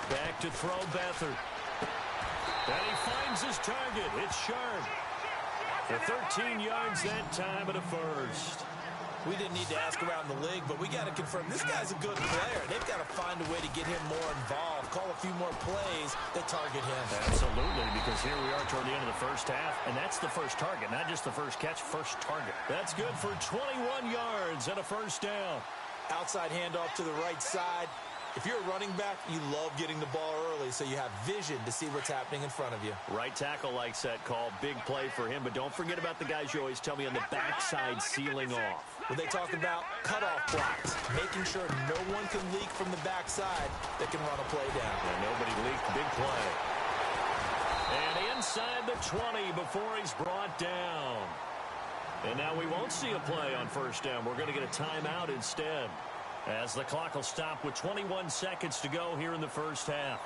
Back to throw Beathard. And he finds his target. It's sharp. For 13 yards that time at a first. We didn't need to ask around the league, but we got to confirm this guy's a good player. They've got to find a way to get him more involved, call a few more plays that target him. Absolutely, because here we are toward the end of the first half, and that's the first target, not just the first catch, first target. That's good for 21 yards and a first down. Outside handoff to the right side. If you're a running back, you love getting the ball early so you have vision to see what's happening in front of you. Right tackle likes that call. Big play for him, but don't forget about the guys you always tell me on the backside sealing off. When they talk about cutoff blocks, making sure no one can leak from the backside that can run a play down. And nobody leaked. Big play. And inside the 20 before he's brought down. And now we won't see a play on first down. We're going to get a timeout instead, as the clock will stop with 21 seconds to go here in the first half.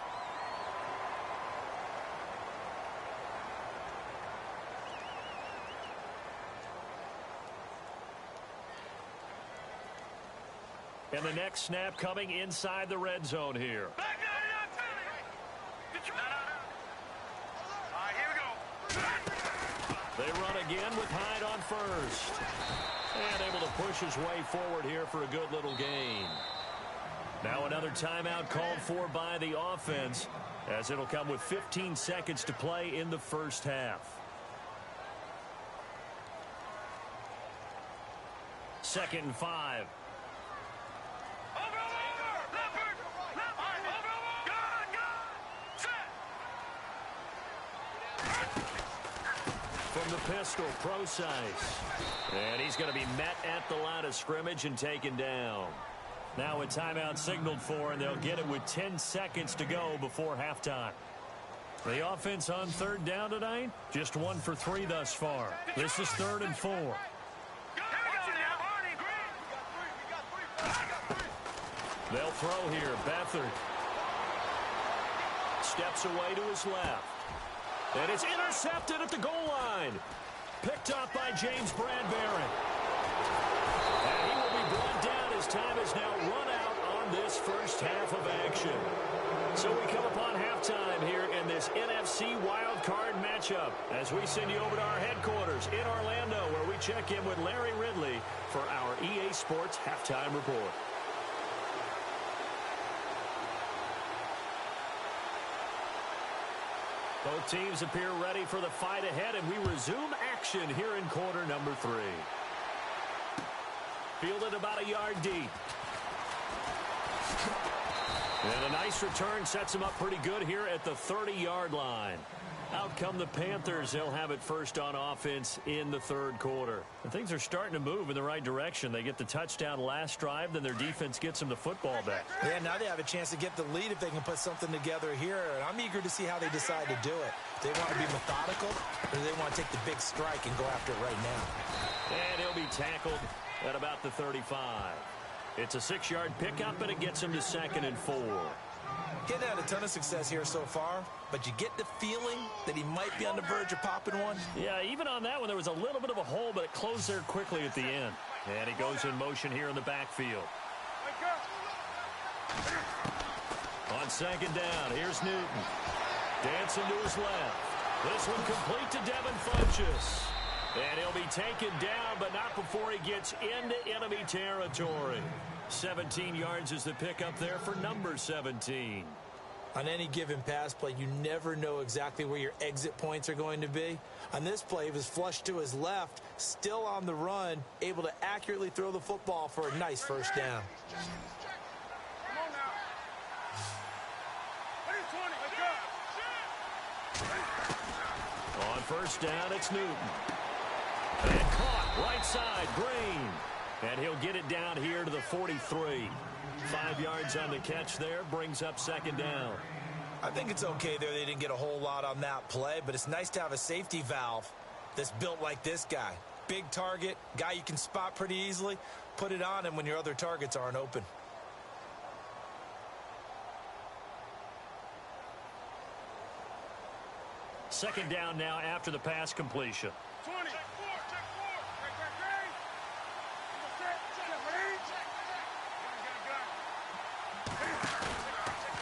And the next snap coming inside the red zone here. They run again with Hyde on first. And able to push his way forward here for a good little gain. Now another timeout called for by the offense, as it'll come with 15 seconds to play in the first half. Second and 5. From the pistol, Procise. And he's going to be met at the line of scrimmage and taken down. Now a timeout signaled for, and they'll get it with 10 seconds to go before halftime. The offense on third down tonight, just 1 for 3 thus far. This is 3rd and 4. They'll throw here. Beathard steps away to his left. And it's intercepted at the goal line. Picked up by James Bradbury. And he will be brought down as time has now run out on this first half of action. So we come upon halftime here in this NFC wildcard matchup as we send you over to our headquarters in Orlando, where we check in with Larry Ridley for our EA Sports Halftime Report. Both teams appear ready for the fight ahead, and we resume action here in quarter number 3. Fielded about a yard deep. And a nice return sets him up pretty good here at the 30-yard line. Out come the Panthers. They'll have it first on offense in the third quarter. And things are starting to move in the right direction. They get the touchdown last drive, then their defense gets them the football back. Yeah, now they have a chance to get the lead if they can put something together here. And I'm eager to see how they decide to do it. Do they want to be methodical, or do they want to take the big strike and go after it right now? And he'll be tackled at about the 35. It's a 6-yard pickup, and it gets him to 2nd and 4. Getting had a ton of success here so far, but you get the feeling that he might be on the verge of popping one. Yeah, even on that one, there was a little bit of a hole, but it closed there quickly at the end. And he goes in motion here in the backfield. On 2nd down, here's Newton. Dancing to his left. This one complete to Devin Funchess. And he'll be taken down, but not before he gets into enemy territory. 17 yards is the pickup there for number 17. On any given pass play, you never know exactly where your exit points are going to be. On this play, he was flushed to his left, still on the run, able to accurately throw the football for a nice first down. On first down, it's Newton. And caught right side, Green. And he'll get it down here to the 43. 5 yards on the catch there, brings up 2nd down. I think it's okay there. They didn't get a whole lot on that play, but it's nice to have a safety valve that's built like this guy. Big target, guy you can spot pretty easily. Put it on him when your other targets aren't open. Second down now after the pass completion. 20.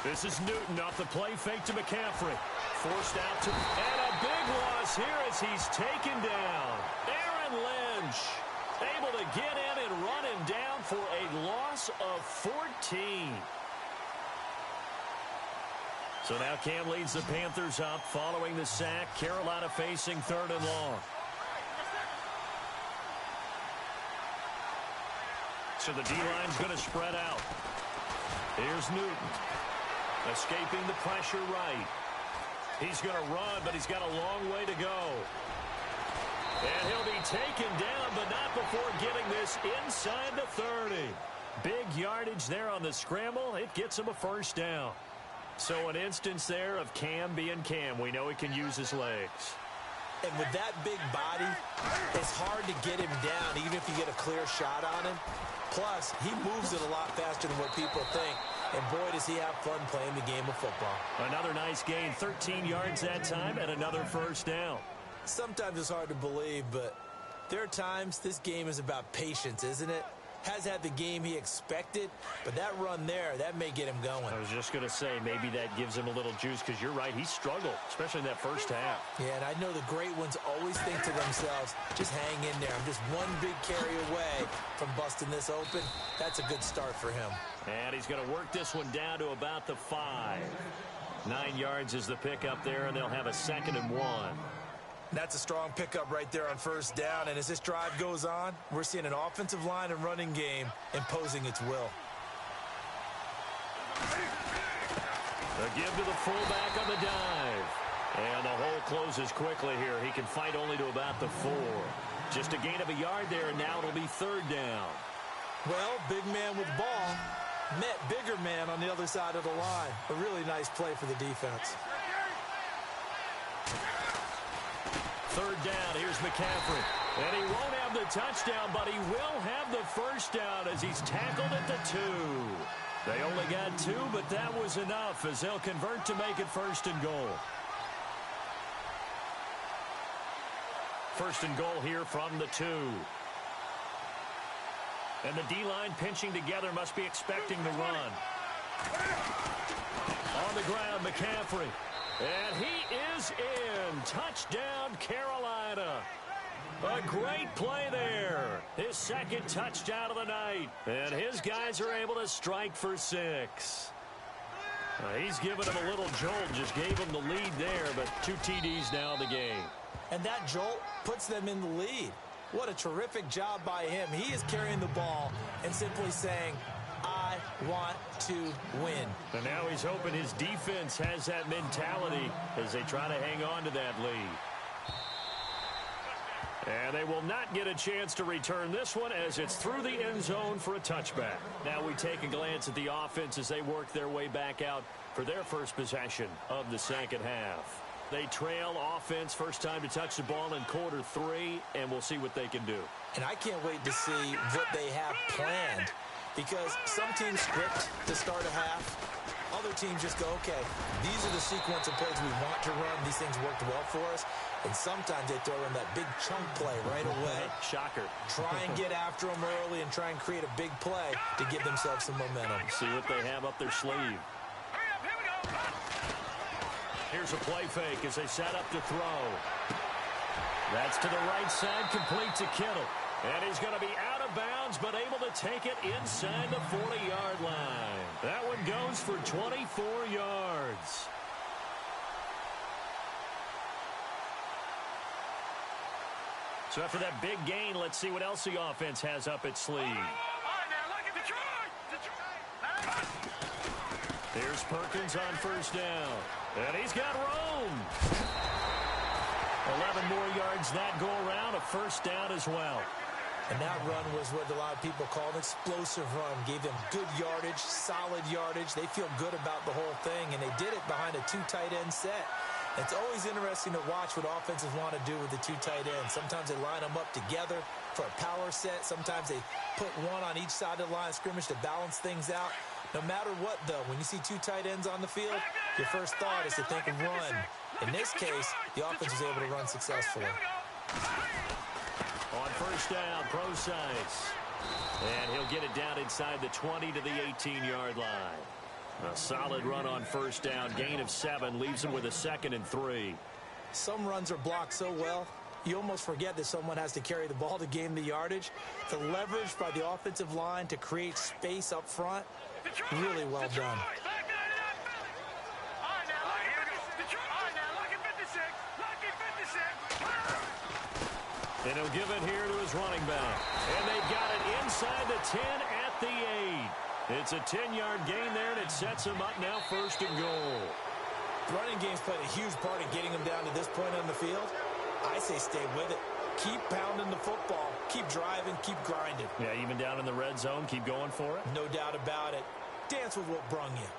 This is Newton off the play fake to McCaffrey. Forced out to... And a big loss here as he's taken down. Aaron Lynch able to get in and run him down for a loss of 14. So now Cam leads the Panthers up following the sack. Carolina facing 3rd and long. So the D-line's going to spread out. Here's Newton. Escaping the pressure right. He's going to run, but he's got a long way to go. And he'll be taken down, but not before getting this inside the 30. Big yardage there on the scramble. It gets him a first down. So an instance there of Cam being Cam. We know he can use his legs. And with that big body, it's hard to get him down, even if you get a clear shot on him. Plus, he moves it a lot faster than what people think. And boy, does he have fun playing the game of football. Another nice gain, 13 yards that time, and another first down. Sometimes it's hard to believe, but there are times this game is about patience, isn't it? Has had the game he expected, but that run there, that may get him going. I was just going to say, maybe that gives him a little juice, because you're right, he struggled, especially in that first half. Yeah, and I know the great ones always think to themselves, just hang in there. I'm just one big carry away from busting this open. That's a good start for him. And he's going to work this one down to about the 5. 9 yards is the pickup there, and they'll have a 2nd and 1. That's a strong pickup right there on first down. And as this drive goes on, we're seeing an offensive line and running game imposing its will. The give to the fullback on the dive. And the hole closes quickly here. He can fight only to about the 4. Just a gain of a yard there, and now it'll be 3rd down. Well, big man with the ball met bigger man on the other side of the line. A really nice play for the defense. 3rd down, here's McCaffrey. And he won't have the touchdown, but he will have the first down as he's tackled at the 2. They only got 2, but that was enough as they'll convert to make it 1st and goal. 1st and goal here from the 2. And the D-line pinching together, must be expecting the run. On the ground, McCaffrey. And he is in. Touchdown, Carolina. A great play there. His 2nd touchdown of the night. And his guys are able to strike for 6. He's giving him a little jolt. Just gave him the lead there, but 2 TDs now in the game. And that jolt puts them in the lead. What a terrific job by him. He is carrying the ball and simply saying, I want to win. And now he's hoping his defense has that mentality as they try to hang on to that lead. And they will not get a chance to return this one as it's through the end zone for a touchback. Now we take a glance at the offense as they work their way back out for their first possession of the 2nd half. They trail offense, first time to touch the ball in quarter 3, and we'll see what they can do. And I can't wait to see what they have planned, because some teams script to start a half. Other teams just go, okay, these are the sequence of plays we want to run. These things worked well for us. And sometimes they throw in that big chunk play right away. Shocker. Try and get after them early and try and create a big play to give themselves some momentum. See what they have up their sleeve. Here's a play fake as they set up to throw. That's to the right side, complete to Kittle. And he's going to be out of bounds, but able to take it inside the 40-yard line. That one goes for 24 yards. So after that big gain, let's see what else the offense has up its sleeve. Here's Perkins on first down. And he's got room. 11 more yards that go around, a first down as well. And that run was what a lot of people call an explosive run. Gave them good yardage, solid yardage. They feel good about the whole thing, and they did it behind a 2 tight end set. It's always interesting to watch what offenses want to do with the 2 tight ends. Sometimes they line them up together for a power set. Sometimes they put one on each side of the line of scrimmage to balance things out. No matter what, though, when you see 2 tight ends on the field, your first thought is to think of run. In this case, the offense was able to run successfully. On first down, Procise. And he'll get it down inside the 20 to the 18-yard line. A solid run on first down. Gain of 7 leaves him with a 2nd and 3. Some runs are blocked so well, you almost forget that someone has to carry the ball to gain the yardage. The leverage by the offensive line to create space up front, really well done. And he'll give it here to his running back. And they've got it inside the 10 at the 8. It's a 10-yard gain there, and it sets him up now 1st and goal. Running game's played a huge part in getting him down to this point on the field. I say stay with it. Keep pounding the football. Keep driving. Keep grinding. Yeah, even down in the red zone, keep going for it. No doubt about it. Dance with what brung you.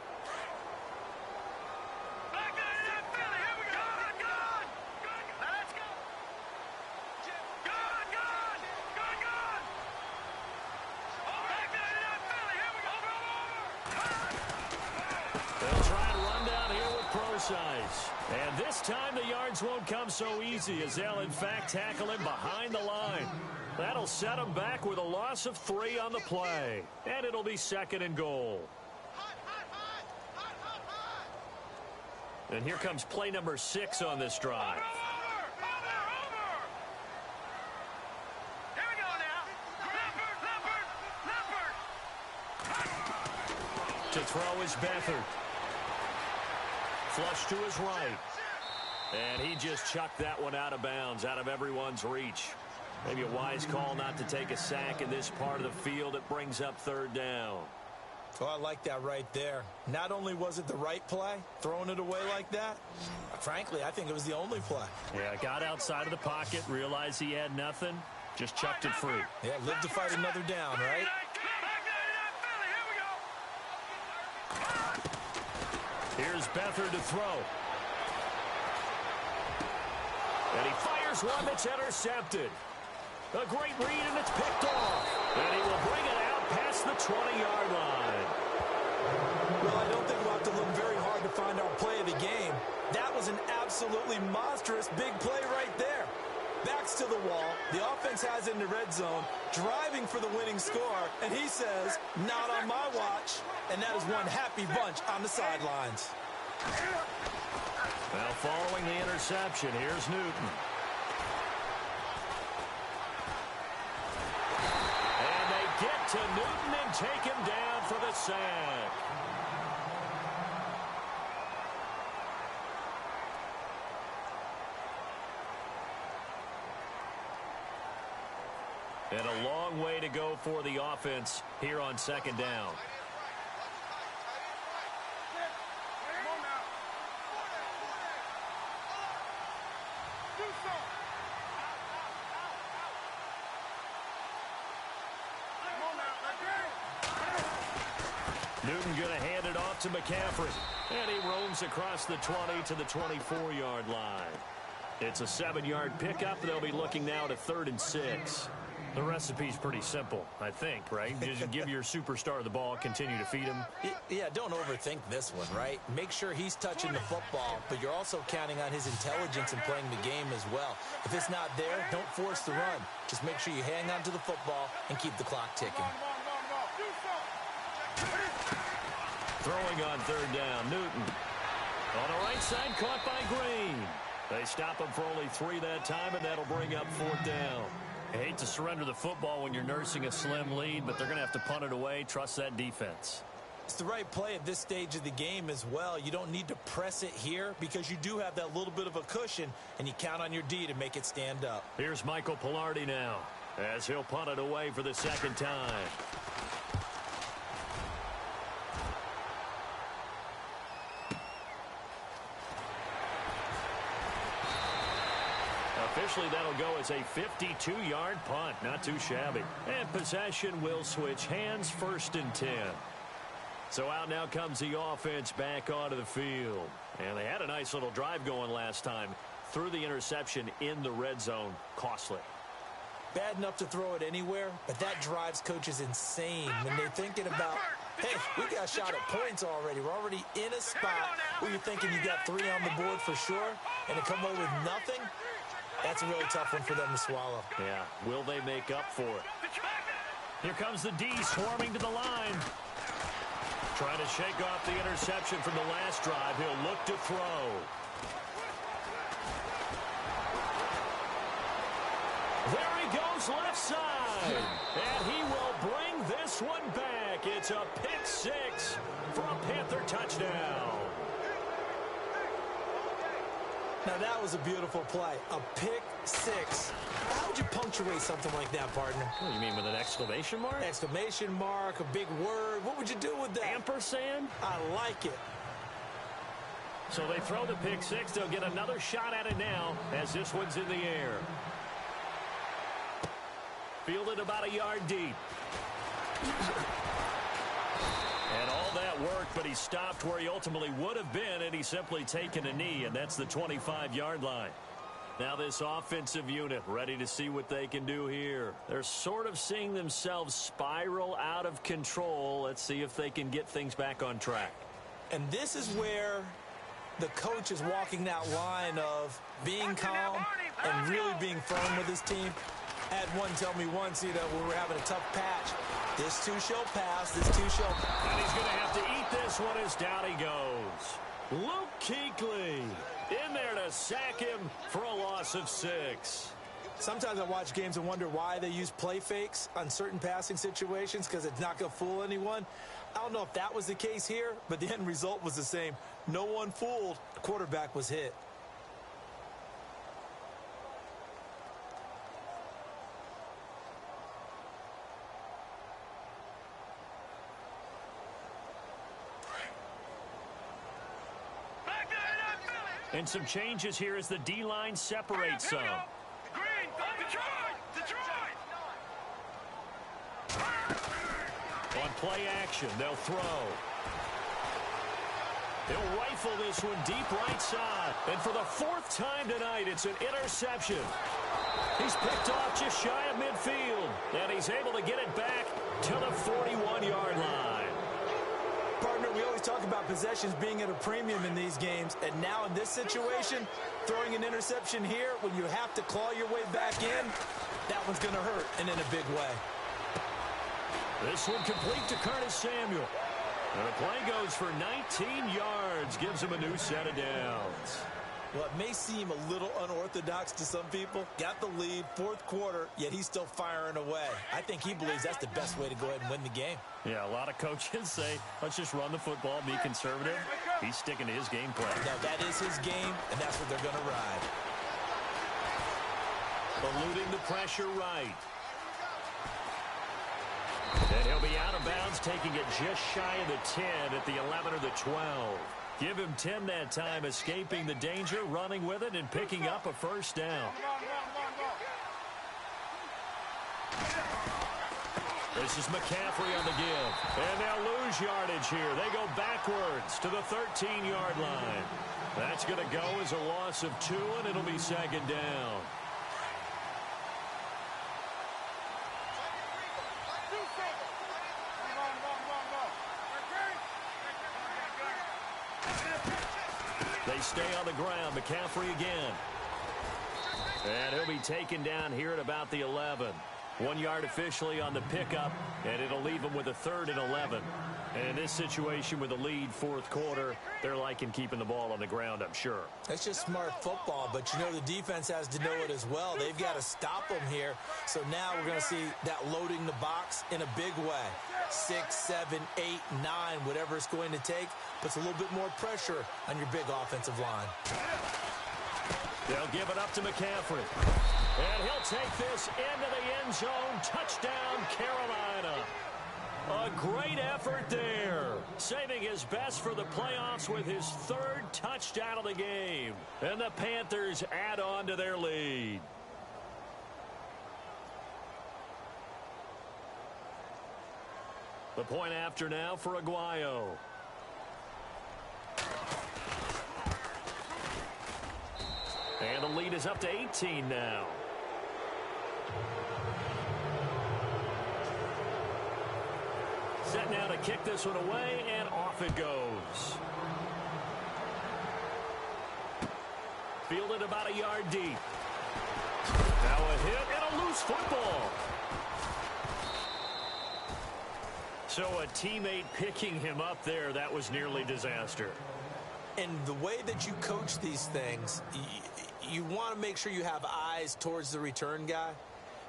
And this time the yards won't come so easy as they'll in fact tackle him behind the line. That'll set him back with a loss of 3 on the play. And it'll be 2nd and goal. And here comes play number 6 on this drive. To throw is Beathard. Flush to his right. And he just chucked that one out of bounds, out of everyone's reach. Maybe a wise call not to take a sack in this part of the field. It brings up 3rd down. Oh, I like that right there. Not only was it the right play, throwing it away like that, frankly, I think it was the only play. Yeah, got outside of the pocket, realized he had nothing, just chucked it free. Yeah, live to fight another down, right? Here's Beathard to throw. And he fires one that's intercepted. A great read, and it's picked off. And he will bring it out past the 20-yard line. Well, I don't think we'll have to look very hard to find our play of the game. That was an absolutely monstrous big play right there. Backs to the wall. The offense has it in the red zone, driving for the winning score, and he says, not on my watch. And that is one happy bunch on the sidelines. Well, following the interception, here's Newton. And they get to Newton and take him down for the sack. And a long way to go for the offense here on 2nd down. Newton going to hand it off to McCaffrey. And he roams across the 20 to the 24-yard line. It's a 7-yard pickup. They'll be looking now to 3rd and 6. The recipe's pretty simple, I think, right? Just give your superstar the ball, continue to feed him. Yeah, don't overthink this one, right? Make sure he's touching the football, but you're also counting on his intelligence in playing the game as well. If it's not there, don't force the run. Just make sure you hang on to the football and keep the clock ticking. Throwing on 3rd down, Newton. On the right side, caught by Green. They stop him for only 3 that time, and that'll bring up 4th down. I hate to surrender the football when you're nursing a slim lead, but they're going to have to punt it away. Trust that defense. It's the right play at this stage of the game as well. You don't need to press it here because you do have that little bit of a cushion, and you count on your D to make it stand up. Here's Michael Pilardi now as he'll punt it away for the 2nd time. Officially, that'll go as a 52-yard punt. Not too shabby. And possession will switch hands, 1st and 10. So out now comes the offense back onto the field. And they had a nice little drive going last time. Threw the interception in the red zone. Costly. Bad enough to throw it anywhere, but that drives coaches insane when they're thinking about, hey, we got a shot at points already. We're already in a spot where you're thinking you got 3 on the board for sure, and to come away with nothing, that's a really tough one for them to swallow. Yeah, will they make up for it? Here comes the D swarming to the line. Trying to shake off the interception from the last drive. He'll look to throw. There he goes left side. And he will bring this one back. It's a pick six for a Panther touchdown. Now, that was a beautiful play. A pick six. How would you punctuate something like that, partner? What do you mean, with an exclamation mark? Exclamation mark, a big word. What would you do with that? Ampersand? I like it. So they throw the pick six. They'll get another shot at it now as this one's in the air. Fielded about a yard deep. And all that worked, but he stopped where he ultimately would have been, and he's simply taken a knee, and that's the 25-yard line. Now this offensive unit ready to see what they can do here. They're sort of seeing themselves spiral out of control. Let's see if they can get things back on track. And this is where the coach is walking that line of being calm and really being firm with his team. I had one tell me once, when we were having a tough patch, this too shall pass, this too shall pass. And he's going to have to eat this one as down he goes. Luke Kuechly in there to sack him for a loss of 6. Sometimes I watch games and wonder why they use play fakes on certain passing situations, because it's not going to fool anyone. I don't know if that was the case here, but the end result was the same. No one fooled. The quarterback was hit. And some changes here as the D-line separates some. Green, Detroit! On play action, they'll throw. He'll rifle this one deep right side. And for the 4th time tonight, it's an interception. He's picked off just shy of midfield. And he's able to get it back to the 41-yard line. Partner, we always talk about possessions being at a premium in these games, and now in this situation, throwing an interception here when you have to claw your way back in, that one's going to hurt, and in a big way. This one complete to Curtis Samuel. And the play goes for 19 yards, gives him a new set of downs. Well, it may seem a little unorthodox to some people. Got the lead, 4th quarter, yet he's still firing away. I think he believes that's the best way to go ahead and win the game. Yeah, a lot of coaches say, let's just run the football, be conservative. He's sticking to his game plan. Now, that is his game, and that's what they're going to ride. Eluding the pressure right. And he'll be out of bounds, taking it just shy of the 10 at the 11 or the 12. Give him 10 that time, escaping the danger, running with it, and picking up a first down. This is McCaffrey on the give. And they'll lose yardage here. They go backwards to the 13-yard line. That's going to go as a loss of 2, and it'll be 2nd down. They stay on the ground. McCaffrey again. And he'll be taken down here at about the 11. 1 yard officially on the pickup, and it'll leave him with a 3rd and 11. And in this situation with a lead 4th quarter, they're liking keeping the ball on the ground, I'm sure. That's just smart football, but you know the defense has to know it as well. They've got to stop them here. So now we're going to see that loading the box in a big way. 6, 7, 8, 9, whatever it's going to take, puts a little bit more pressure on your big offensive line. They'll give it up to McCaffrey. And he'll take this into the end zone. Touchdown, Carolina. A great effort there. Saving his best for the playoffs with his 3rd touchdown of the game. And the Panthers add on to their lead. The point after now for Aguayo. And the lead is up to 18 now. Set now to kick this one away, and off it goes. Fielded about a yard deep. Now a hit and a loose football. So a teammate picking him up there, that was nearly disaster. And the way that you coach these things, you want to make sure you have eyes towards the return guy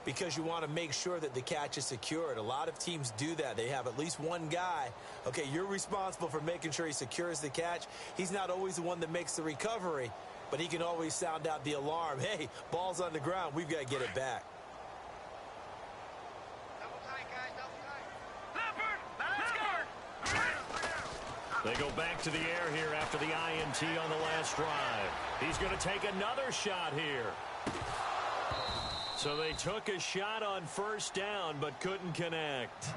because you want to make sure that the catch is secured. A lot of teams do that. They have at least one guy. Okay, you're responsible for making sure he secures the catch. He's not always the one that makes the recovery, but he can always sound out the alarm. Hey, ball's on the ground. We've got to get it back. They go back to the air here after the INT on the last drive. He's going to take another shot here. So they took a shot on first down but couldn't connect.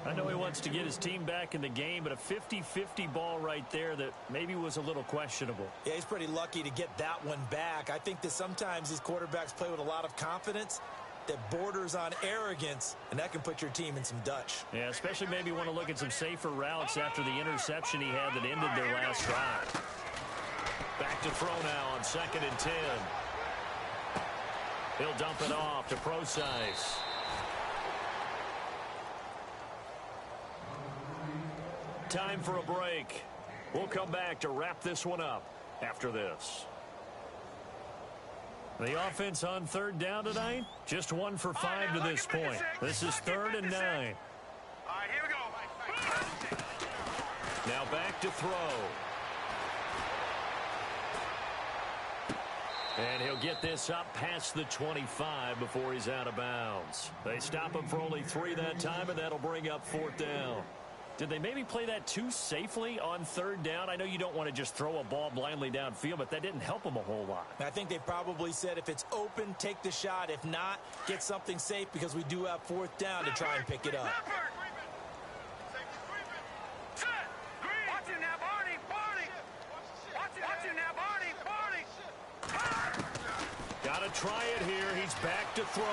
I know he wants to get his team back in the game, but a 50-50 ball right there that maybe was a little questionable. Yeah, he's pretty lucky to get that one back. I think that sometimes these quarterbacks play with a lot of confidence that borders on arrogance, and that can put your team in some Dutch. Yeah, especially maybe want to look at some safer routes after the interception he had that ended their last drive. Back to throw now on 2nd and 10. He'll dump it off to Procise. Time for a break. We'll come back to wrap this one up after this. The offense on 3rd down tonight, just 1 for 5 to this point. This is 3rd and 9. All right, here we go. Now back to throw. And he'll get this up past the 25 before he's out of bounds. They stop him for only 3 that time, and that'll bring up 4th down. Did they maybe play that too safely on 3rd down? I know you don't want to just throw a ball blindly downfield, but that didn't help them a whole lot. I think they probably said if it's open, take the shot. If not, get something safe because we do have 4th down to try and pick it up. Got to try it here. He's back to throw.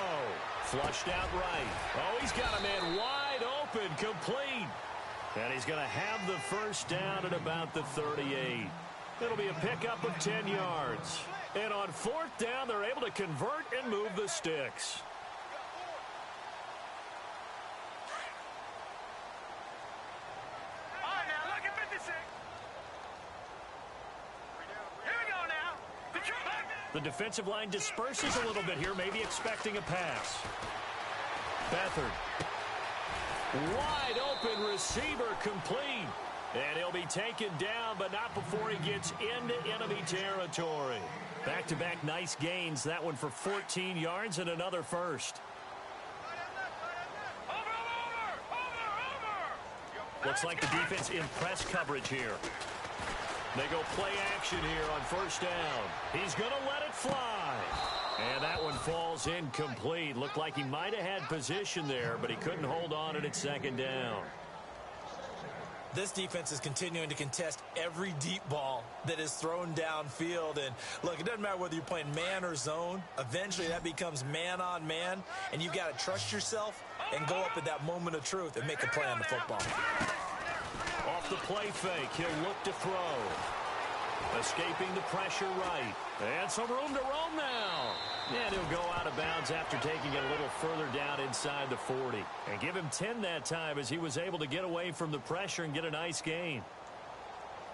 Flushed out right. Oh, he's got a man wide open, complete. And he's going to have the first down at about the 38. It'll be a pickup of 10 yards. And on 4th down, they're able to convert and move the sticks. All right, now, look at 56. Here we go now. The defensive line disperses a little bit here, maybe expecting a pass. Beathard. Wide open receiver complete. And he'll be taken down, but not before he gets into enemy territory. Back-to-back nice gains. That one for 14 yards and another first. Looks like the defense in press coverage here. They go play action here on 1st down. He's going to let it fly. And that one falls incomplete. Looked like he might have had position there, but he couldn't hold on it at 2nd down. This defense is continuing to contest every deep ball that is thrown downfield. And, look, it doesn't matter whether you're playing man or zone. Eventually, that becomes man on man, and you've got to trust yourself and go up at that moment of truth and make a play on the football. Off the play fake, he'll look to throw. Escaping the pressure right. And some room to roam now. And he'll go out of bounds after taking it a little further down inside the 40. And give him 10 that time as he was able to get away from the pressure and get a nice gain.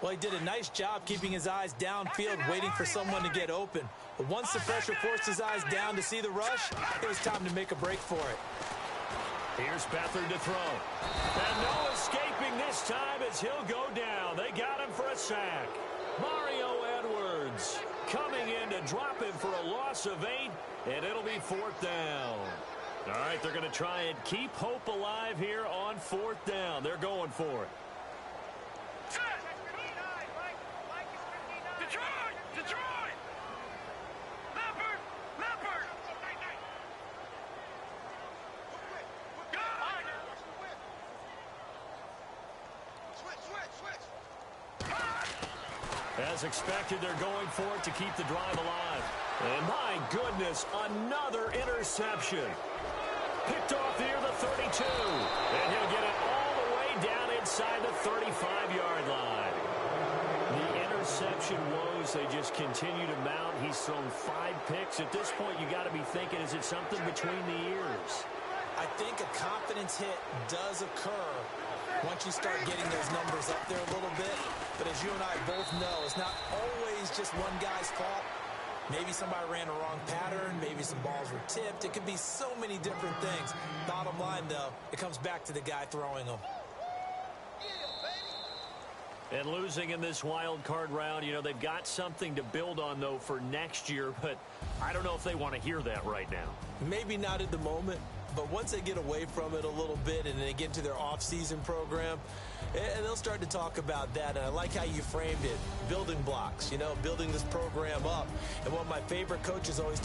Well, he did a nice job keeping his eyes downfield, waiting for someone to get open. But once the pressure forced his eyes down to see the rush, it was time to make a break for it. Here's Beathard to throw. And no escaping this time as he'll go down. They got him for a sack. Mario Edwards coming in to drop him for a loss of 8, and it'll be 4th down. All right, they're going to try and keep hope alive here on 4th down. They're going for it. Detroit! Leopard! As expected, they're going for it to keep the drive alive. And my goodness, another interception. Picked off near the 32. And he'll get it all the way down inside the 35-yard line. The interception woes, they just continue to mount. He's thrown 5 picks. At this point, you got to be thinking, is it something between the ears? I think a confidence hit does occur once you start getting those numbers up there a little bit. But as you and I both know, it's not always just one guy's fault. Maybe somebody ran a wrong pattern. Maybe some balls were tipped. It could be so many different things. Bottom line, though, it comes back to the guy throwing them. And losing in this wild card round, you know, they've got something to build on, though, for next year. But I don't know if they want to hear that right now. Maybe not at the moment, but once they get away from it a little bit and they get into their off-season program, and they'll start to talk about that. And I like how you framed it, building blocks, you know, building this program up. And what my favorite coaches always